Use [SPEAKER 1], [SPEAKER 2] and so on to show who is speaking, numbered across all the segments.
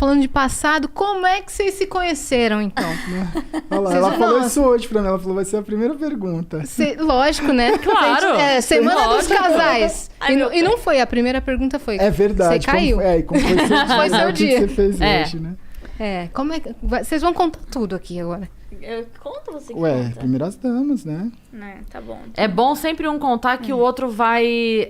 [SPEAKER 1] falando de passado. Como é que vocês se conheceram, então?
[SPEAKER 2] Olha lá, ela falou isso hoje pra mim. Ela falou, vai ser a primeira pergunta.
[SPEAKER 1] Lógico, né?
[SPEAKER 3] Claro.
[SPEAKER 1] Semana
[SPEAKER 3] Lógico.
[SPEAKER 1] dos casais. E não foi, a primeira pergunta foi...
[SPEAKER 2] É verdade.
[SPEAKER 1] Você caiu.
[SPEAKER 2] Como foi seu dia?
[SPEAKER 1] Foi seu
[SPEAKER 2] O que
[SPEAKER 1] dia.
[SPEAKER 2] você fez hoje, né?
[SPEAKER 1] Como é que... Vocês vão contar tudo aqui agora.
[SPEAKER 4] Conta você que
[SPEAKER 2] Ué,
[SPEAKER 4] conta.
[SPEAKER 2] primeiras damas, né?
[SPEAKER 4] Tá bom.
[SPEAKER 3] É bom sempre um contar que o outro vai...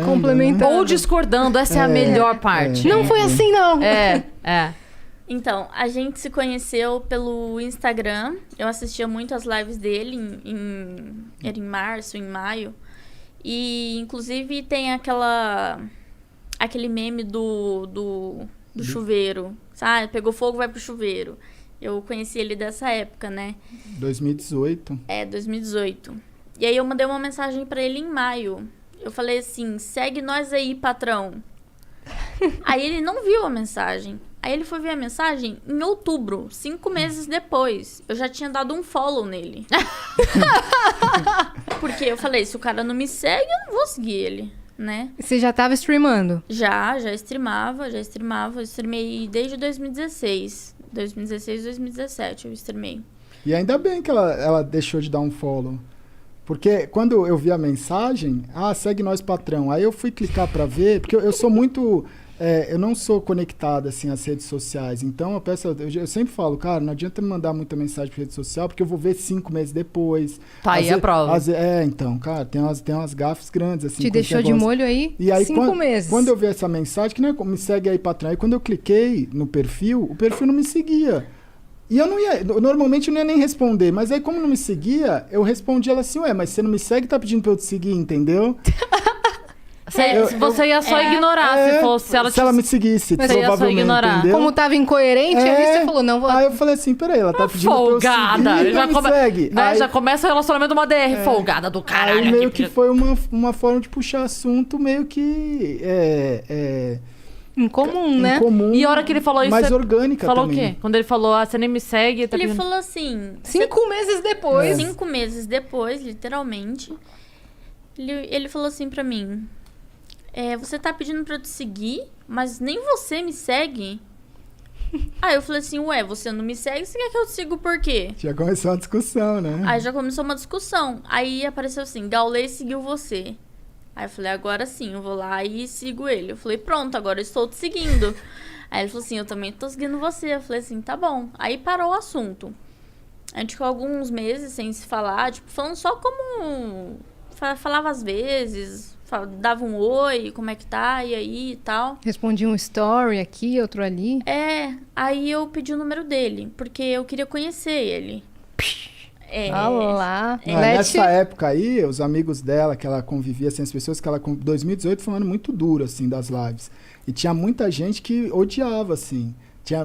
[SPEAKER 1] complementando.
[SPEAKER 3] Ou discordando. Essa é a melhor parte.
[SPEAKER 1] Não foi assim, não.
[SPEAKER 4] Então, a gente se conheceu pelo Instagram. Eu assistia muito as lives dele era em março, em maio. E, inclusive, tem aquele meme do chuveiro. Sabe? Pegou fogo, vai pro chuveiro. Eu conheci ele dessa época, né?
[SPEAKER 2] 2018.
[SPEAKER 4] 2018. E aí eu mandei uma mensagem pra ele em maio. Eu falei assim, segue nós aí, patrão. Aí ele não viu a mensagem. Aí ele foi ver a mensagem em outubro, 5 meses depois. Eu já tinha dado um follow nele. Porque eu falei, se o cara não me segue, eu não vou seguir ele, né?
[SPEAKER 1] Você já tava streamando?
[SPEAKER 4] Já streamava. Eu streamei desde 2016. 2017 eu streamei.
[SPEAKER 2] E ainda bem que ela deixou de dar um follow. Porque quando eu vi a mensagem, segue nós, patrão. Aí eu fui clicar pra ver, porque eu sou muito... eu não sou conectado, assim, às redes sociais. Então, eu sempre falo, cara, não adianta me mandar muita mensagem pra rede social, porque eu vou ver 5 meses depois.
[SPEAKER 3] Tá aí a prova.
[SPEAKER 2] Então, cara, tem umas gafes grandes, assim.
[SPEAKER 1] Te deixou de molho aí,
[SPEAKER 2] e aí
[SPEAKER 1] 5 meses.
[SPEAKER 2] Quando eu vi essa mensagem, que não é me segue aí, patrão. Aí quando eu cliquei no perfil, o perfil não me seguia. E eu não ia, normalmente eu não ia nem responder, mas aí como não me seguia, eu respondi ela assim, mas você não me segue, tá pedindo pra eu te seguir, entendeu?
[SPEAKER 3] Você ia só ignorar se
[SPEAKER 2] ela me seguisse,
[SPEAKER 3] você ia só ignorar.
[SPEAKER 2] Entendeu?
[SPEAKER 1] Como tava incoerente, aí você falou, não vou...
[SPEAKER 2] Aí eu falei assim, peraí, ela tá pedindo
[SPEAKER 3] folgada.
[SPEAKER 2] pra eu seguir, já me segue.
[SPEAKER 3] Né,
[SPEAKER 2] aí,
[SPEAKER 3] já começa o relacionamento uma DR, folgada do caralho.
[SPEAKER 2] Aí meio que foi uma forma de puxar assunto meio que...
[SPEAKER 1] Incomum, né?
[SPEAKER 2] Incomum,
[SPEAKER 3] e a hora que ele falou isso...
[SPEAKER 2] mais orgânica
[SPEAKER 3] falou
[SPEAKER 2] também.
[SPEAKER 3] o quê? Quando ele falou, você nem me segue...
[SPEAKER 4] Ele falou assim...
[SPEAKER 1] 5 meses depois.
[SPEAKER 4] 5 meses depois, literalmente. Ele falou assim pra mim... você tá pedindo pra eu te seguir, mas nem você me segue? Aí eu falei assim, você não me segue, você quer que eu te siga por quê?
[SPEAKER 2] Já começou uma discussão, né?
[SPEAKER 4] Aí já começou uma discussão. Aí apareceu assim, Gaulês seguiu você. Aí eu falei, agora sim, eu vou lá e sigo ele. Eu falei, pronto, agora eu estou te seguindo. Aí ele falou assim, eu também tô seguindo você. Eu falei assim, tá bom. Aí parou o assunto. A gente ficou alguns meses sem se falar, tipo, falando só como... Falava às vezes, dava um oi, como é que tá, e aí e tal.
[SPEAKER 1] Respondia um story aqui, outro ali.
[SPEAKER 4] Aí eu pedi o número dele, porque eu queria conhecer ele.
[SPEAKER 1] Olá.
[SPEAKER 2] Nessa época aí, os amigos dela, que ela convivia, assim, as pessoas que ela... 2018 foi um ano muito duro, assim, das lives. E tinha muita gente que odiava, assim.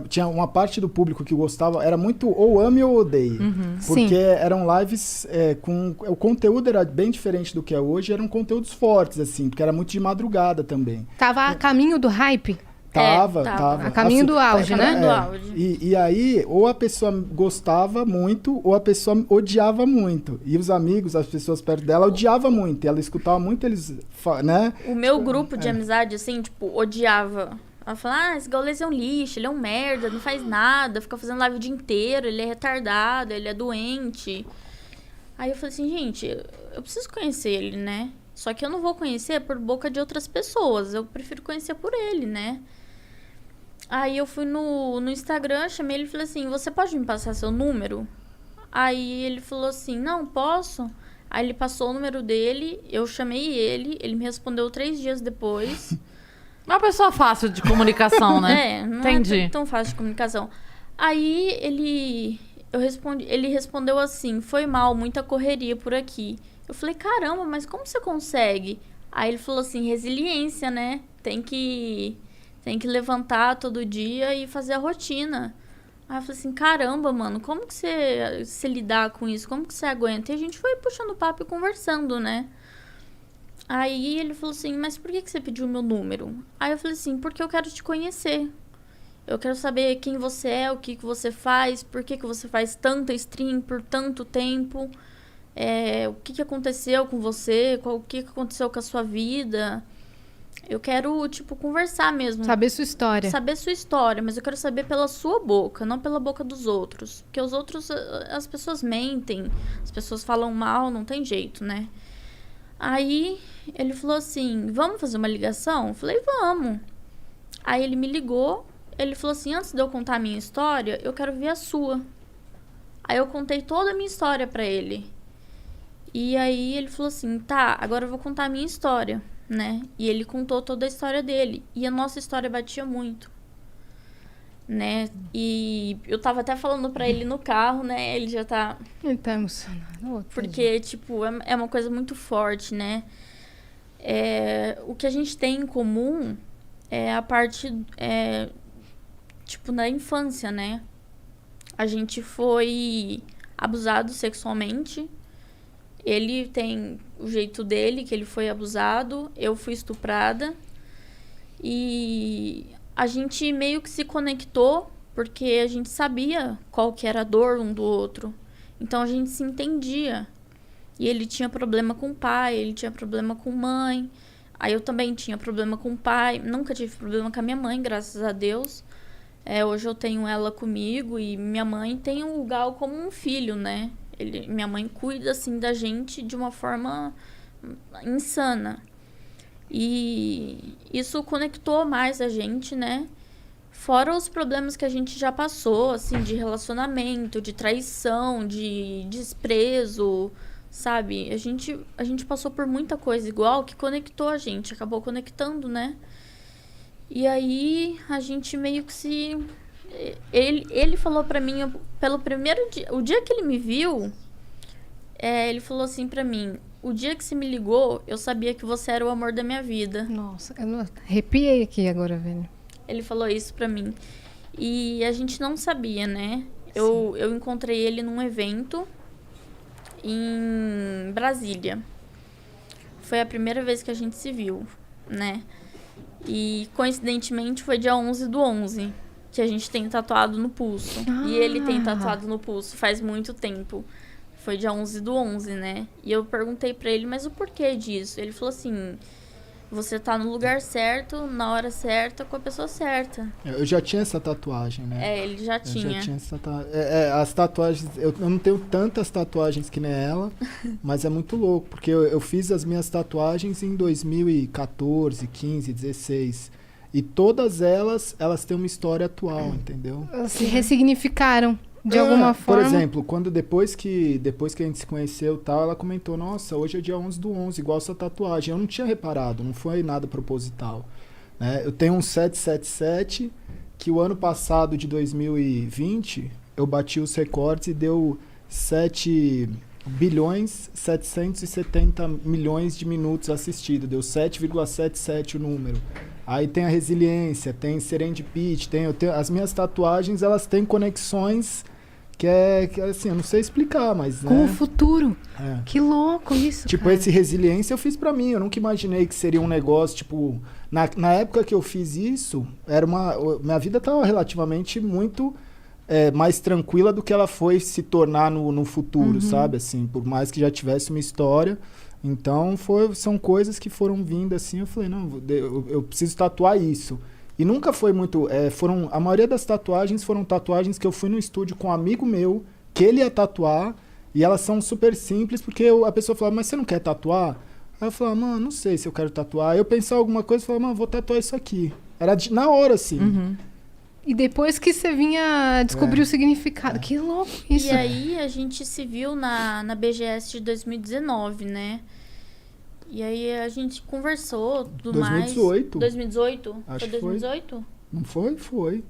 [SPEAKER 2] Tinha uma parte do público que gostava, era muito ou ame ou odeie. Porque
[SPEAKER 1] Sim.
[SPEAKER 2] eram lives com... O conteúdo era bem diferente do que é hoje, eram conteúdos fortes, assim, porque era muito de madrugada também.
[SPEAKER 1] Tava a caminho do hype?
[SPEAKER 2] Tava.
[SPEAKER 1] A caminho do auge, né?
[SPEAKER 4] Do auge.
[SPEAKER 2] E aí, ou a pessoa gostava muito, ou a pessoa odiava muito. E os amigos, as pessoas perto dela, odiavam muito. E ela escutava muito eles, né?
[SPEAKER 4] O meu grupo de amizade, assim, tipo, odiava. Ela falava, esse Gaulês é um lixo, ele é um merda, não faz nada, fica fazendo live o dia inteiro, ele é retardado, ele é doente. Aí eu falei assim, gente, eu preciso conhecer ele, né? Só que eu não vou conhecer por boca de outras pessoas, eu prefiro conhecer por ele, né? Aí eu fui no Instagram, chamei ele e falei assim, você pode me passar seu número? Aí ele falou assim, não, posso. Aí ele passou o número dele, eu chamei ele me respondeu 3 dias depois.
[SPEAKER 3] Uma pessoa fácil de comunicação, né?
[SPEAKER 4] Não
[SPEAKER 3] Entendi.
[SPEAKER 4] é tão fácil de comunicação. Aí ele respondeu assim, foi mal, muita correria por aqui. Eu falei, caramba, mas como você consegue? Aí ele falou assim, resiliência, né? Tem que levantar todo dia e fazer a rotina. Aí eu falei assim, caramba, mano, como que você lidar com isso? Como que você aguenta? E a gente foi puxando papo e conversando, né? Aí ele falou assim, mas por que você pediu o meu número? Aí eu falei assim, porque eu quero te conhecer. Eu quero saber quem você é, o que você faz, por que você faz tanta stream por tanto tempo. O que aconteceu com você, o que aconteceu com a sua vida. Eu quero, tipo, conversar mesmo.
[SPEAKER 1] Saber sua história.
[SPEAKER 4] Saber sua história, mas eu quero saber pela sua boca, não pela boca dos outros. Porque os outros, as pessoas mentem, as pessoas falam mal, não tem jeito, né? Aí ele falou assim, vamos fazer uma ligação? Eu falei, vamos. Aí ele me ligou, ele falou assim, antes de eu contar a minha história, eu quero ver a sua. Aí eu contei toda a minha história pra ele. E aí ele falou assim, tá, agora eu vou contar a minha história, né? E ele contou toda a história dele. E a nossa história batia muito, né? E eu tava até falando pra ele no carro, né? Ele já tá...
[SPEAKER 1] Ele tá emocionado. Ô,
[SPEAKER 4] Porque, tipo, é uma coisa muito forte, né? O que a gente tem em comum é a parte, tipo, da infância, né? A gente foi abusado sexualmente. Ele tem o jeito dele, que ele foi abusado. Eu fui estuprada. E a gente meio que se conectou, porque a gente sabia qual que era a dor um do outro. Então a gente se entendia. E ele tinha problema com o pai, ele tinha problema com mãe. Aí eu também tinha problema com o pai. Nunca tive problema com a minha mãe, graças a Deus. Hoje eu tenho ela comigo e minha mãe tem o Gal como um filho, né? Minha mãe cuida, assim, da gente de uma forma insana. E isso conectou mais a gente, né? Fora os problemas que a gente já passou, assim, de relacionamento, de traição, de desprezo, sabe? A gente passou por muita coisa igual que conectou a gente, acabou conectando, né? E aí a gente meio que se... Ele falou pra mim, pelo primeiro dia... O dia que ele me viu, ele falou assim pra mim, o dia que você me ligou, eu sabia que você era o amor da minha vida.
[SPEAKER 1] Nossa, eu arrepiei aqui agora, velho.
[SPEAKER 4] Ele falou isso pra mim. E a gente não sabia, né? Eu encontrei ele num evento em Brasília. Foi a primeira vez que a gente se viu, né? E, coincidentemente, foi dia 11/11, que a gente tem tatuado no pulso. E ele tem tatuado no pulso faz muito tempo. Foi dia 11/11, né? E eu perguntei pra ele, mas o porquê disso? Ele falou assim, você tá no lugar certo, na hora certa, com a pessoa certa.
[SPEAKER 2] Eu já tinha essa tatuagem, né?
[SPEAKER 4] Ele já tinha.
[SPEAKER 2] Eu já tinha essa tatuagem. As tatuagens, eu não tenho tantas tatuagens que nem ela, mas é muito louco, porque eu fiz as minhas tatuagens em 2014, 15, 16. E todas elas têm uma história atual, entendeu?
[SPEAKER 1] Elas se ressignificaram de alguma forma.
[SPEAKER 2] Por exemplo, depois que a gente se conheceu e tal, ela comentou, nossa, hoje é dia 11/11, igual essa tatuagem. Eu não tinha reparado, não foi nada proposital, né? Eu tenho um 777, que o ano passado, de 2020, eu bati os recordes e deu 7.770.000.000 de minutos assistidos. Deu 7,77 o número. Aí tem a resiliência, tem serendipity, as minhas tatuagens, elas têm conexões que assim, eu não sei explicar, mas...
[SPEAKER 1] Com
[SPEAKER 2] né?
[SPEAKER 1] o futuro.
[SPEAKER 2] É.
[SPEAKER 1] Que louco isso,
[SPEAKER 2] Tipo,
[SPEAKER 1] cara.
[SPEAKER 2] esse resiliência eu fiz pra mim, eu nunca imaginei que seria um negócio, tipo... Na época que eu fiz isso, minha vida tava relativamente muito mais tranquila do que ela foi se tornar no futuro, sabe? Assim, por mais que já tivesse uma história... Então, são coisas que foram vindo assim, eu falei, não, eu preciso tatuar isso. E nunca foi muito... a maioria das tatuagens foram tatuagens que eu fui no estúdio com um amigo meu, que ele ia tatuar, e elas são super simples, porque a pessoa falava, mas você não quer tatuar? Aí eu falava, mano, não sei se eu quero tatuar. Aí eu pensava alguma coisa e falava, mano, vou tatuar isso aqui. Era na hora, assim.
[SPEAKER 1] E depois que você vinha descobrir o significado. Que louco isso.
[SPEAKER 4] E aí a gente se viu na BGS de 2019, né? E aí a gente conversou, tudo
[SPEAKER 2] 2018.
[SPEAKER 4] mais. 2018?
[SPEAKER 2] Acho
[SPEAKER 4] Foi
[SPEAKER 2] que foi.
[SPEAKER 4] 2018?
[SPEAKER 2] Não foi? Foi.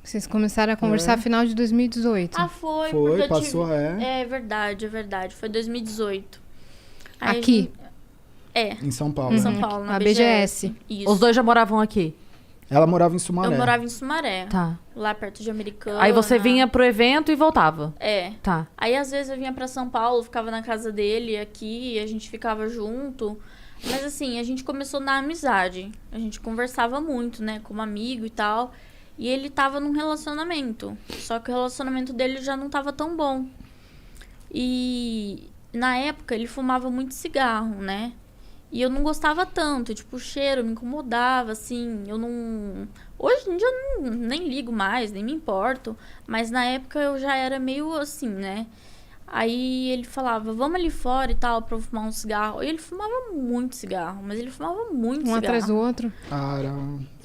[SPEAKER 1] Vocês começaram a conversar no final de 2018.
[SPEAKER 4] Ah, foi.
[SPEAKER 2] Foi,
[SPEAKER 4] porque eu
[SPEAKER 2] passou,
[SPEAKER 4] É verdade. Foi 2018. Aí
[SPEAKER 1] Aqui?
[SPEAKER 2] Em São Paulo.
[SPEAKER 4] Em São Paulo, na
[SPEAKER 1] A
[SPEAKER 4] BGS.
[SPEAKER 1] BGS.
[SPEAKER 4] Isso.
[SPEAKER 3] Os dois já moravam aqui?
[SPEAKER 2] Ela morava em Sumaré.
[SPEAKER 4] Eu morava em Sumaré.
[SPEAKER 3] Tá.
[SPEAKER 4] Lá perto de Americana.
[SPEAKER 3] Aí você vinha pro evento e voltava? Tá.
[SPEAKER 4] Aí às vezes eu vinha pra São Paulo, ficava na casa dele aqui, a gente ficava junto. Mas assim, a gente começou na amizade. A gente conversava muito, né, como amigo e tal. E ele tava num relacionamento. Só que o relacionamento dele já não tava tão bom. E na época ele fumava muito cigarro, né? E eu não gostava tanto, tipo, o cheiro me incomodava, assim, eu não... Hoje em dia eu nem ligo mais, nem me importo, mas na época eu já era meio assim, né? Aí ele falava, vamos ali fora e tal, pra eu fumar um cigarro. E ele fumava muito cigarro, mas ele fumava muito cigarro.
[SPEAKER 1] Um atrás do outro.
[SPEAKER 2] Ah, era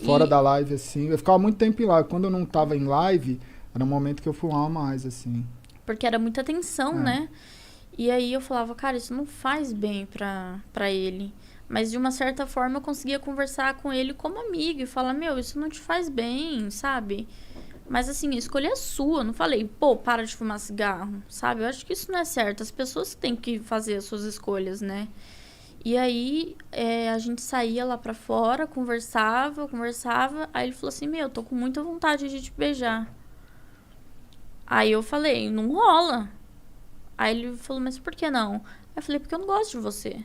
[SPEAKER 2] fora da live, assim. Eu ficava muito tempo em live. Quando eu não tava em live, era um momento que eu fumava mais, assim.
[SPEAKER 4] Porque era muita tensão, né? E aí eu falava, cara, isso não faz bem pra ele. Mas de uma certa forma eu conseguia conversar com ele como amigo e falar, meu, isso não te faz bem, sabe? Mas assim, a escolha é sua. Não falei, pô, para de fumar cigarro, sabe? Eu acho que isso não é certo. As pessoas têm que fazer as suas escolhas, né? E aí, a gente saía lá pra fora, conversava. Aí ele falou assim, meu, eu tô com muita vontade de te beijar. Aí eu falei, não rola. Aí ele falou, mas por que não? Aí eu falei, porque eu não gosto de você.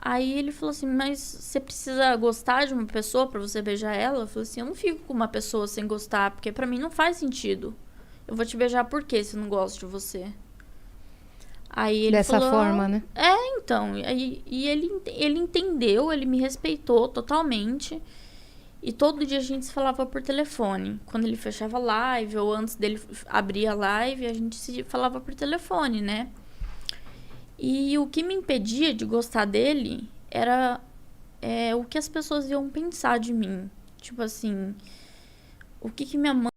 [SPEAKER 4] Aí ele falou assim, mas você precisa gostar de uma pessoa pra você beijar ela? Eu falei assim, eu não fico com uma pessoa sem gostar, porque pra mim não faz sentido. Eu vou te beijar por quê se eu não gosto de você? Aí ele
[SPEAKER 1] Dessa
[SPEAKER 4] falou,
[SPEAKER 1] forma, né?
[SPEAKER 4] Então. E ele entendeu, ele me respeitou totalmente. E todo dia a gente se falava por telefone. Quando ele fechava a live, ou antes dele abrir a live, a gente se falava por telefone, né? E o que me impedia de gostar dele era o que as pessoas iam pensar de mim. Tipo assim, o que minha mãe